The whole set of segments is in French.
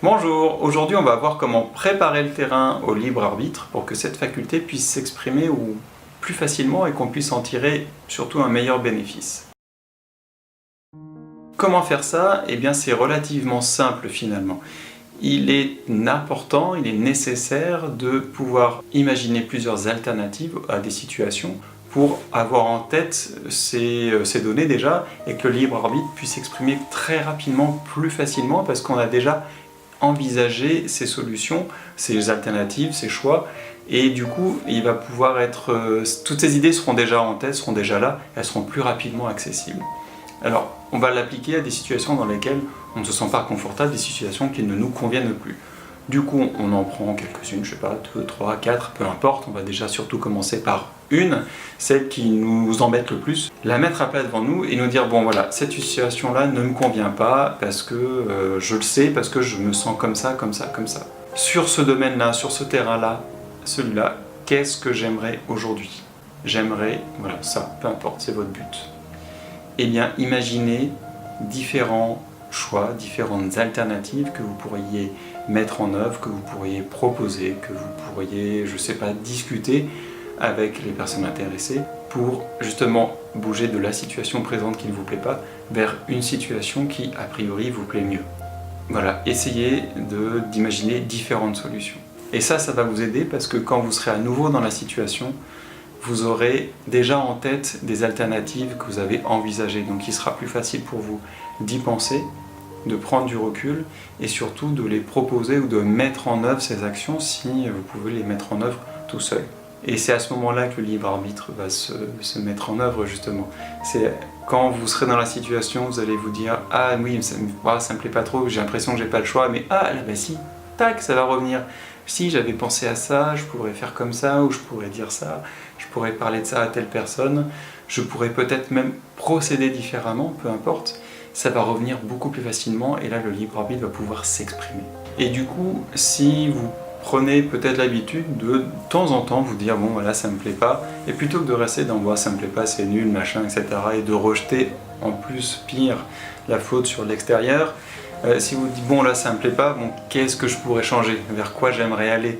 Bonjour, aujourd'hui on va voir comment préparer le terrain au libre arbitre pour que cette faculté puisse s'exprimer plus facilement et qu'on puisse en tirer surtout un meilleur bénéfice. Comment faire ça? Eh bien c'est relativement simple finalement. Il est important, il est nécessaire de pouvoir imaginer plusieurs alternatives à des situations pour avoir en tête ces données déjà et que le libre arbitre puisse s'exprimer très rapidement, plus facilement parce qu'on a déjà envisagé ces solutions, ces alternatives, ces choix et du coup il va pouvoir être... toutes ces idées seront déjà en tête, seront déjà là, elles seront plus rapidement accessibles. Alors on va l'appliquer à des situations dans lesquelles on ne se sent pas confortable, des situations qui ne nous conviennent plus. Du coup on en prend quelques-unes, je sais pas, 2, 3, 4, peu importe, on va déjà surtout commencer par une, celle qui nous embête le plus, la mettre à plat devant nous et nous dire bon voilà, cette situation-là ne me convient pas parce que je le sais, parce que je me sens comme ça, comme ça, comme ça. Sur ce domaine-là, sur ce terrain-là, celui-là, qu'est-ce que j'aimerais aujourd'hui? J'aimerais, voilà, ça, peu importe, c'est votre but. Eh bien, imaginez différents choix, différentes alternatives que vous pourriez mettre en œuvre, que vous pourriez proposer, que vous pourriez, je sais pas, discuter avec les personnes intéressées pour justement bouger de la situation présente qui ne vous plaît pas vers une situation qui, a priori, vous plaît mieux. Voilà, essayez d'imaginer différentes solutions. Et ça va vous aider parce que quand vous serez à nouveau dans la situation, vous aurez déjà en tête des alternatives que vous avez envisagées. Donc il sera plus facile pour vous d'y penser, de prendre du recul et surtout de les proposer ou de mettre en œuvre ces actions si vous pouvez les mettre en œuvre tout seul. Et c'est à ce moment-là que le libre arbitre va se mettre en œuvre justement. C'est quand vous serez dans la situation, vous allez vous dire « Ah oui, ça me plaît pas trop, j'ai l'impression que j'ai pas le choix, mais ah là bah si, tac, ça va revenir. Si j'avais pensé à ça, je pourrais faire comme ça, ou je pourrais dire ça, je pourrais parler de ça à telle personne, je pourrais peut-être même procéder différemment, peu importe. Ça va revenir beaucoup plus facilement et là le libre arbitre va pouvoir s'exprimer. Et du coup, si vous prenez peut-être l'habitude de temps en temps vous dire bon voilà ça me plaît pas, et plutôt que de rester dans moi ça me plaît pas, c'est nul, machin, etc. et de rejeter en plus pire la faute sur l'extérieur, si vous dites bon là ça me plaît pas, bon qu'est-ce que je pourrais changer, vers quoi j'aimerais aller,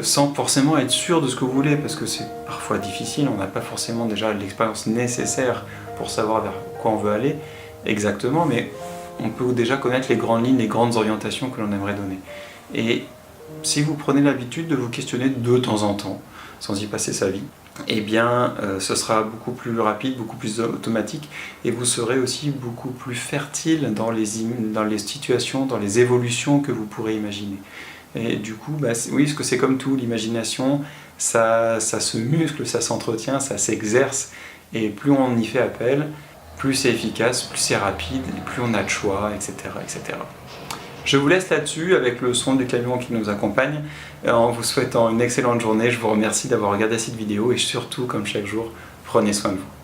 sans forcément être sûr de ce que vous voulez, parce que c'est parfois difficile, on n'a pas forcément déjà l'expérience nécessaire pour savoir vers quoi on veut aller exactement, mais on peut déjà connaître les grandes lignes, les grandes orientations que l'on aimerait donner. Et si vous prenez l'habitude de vous questionner de temps en temps, sans y passer sa vie, eh bien ce sera beaucoup plus rapide, beaucoup plus automatique et vous serez aussi beaucoup plus fertile dans les situations, dans les évolutions que vous pourrez imaginer. Et du coup, oui, parce que c'est comme tout, l'imagination, ça se muscle, ça s'entretient, ça s'exerce et plus on y fait appel, plus c'est efficace, plus c'est rapide, et plus on a de choix, etc., etc. Je vous laisse là-dessus avec le son du camion qui nous accompagne. En vous souhaitant une excellente journée, je vous remercie d'avoir regardé cette vidéo et surtout, comme chaque jour, prenez soin de vous.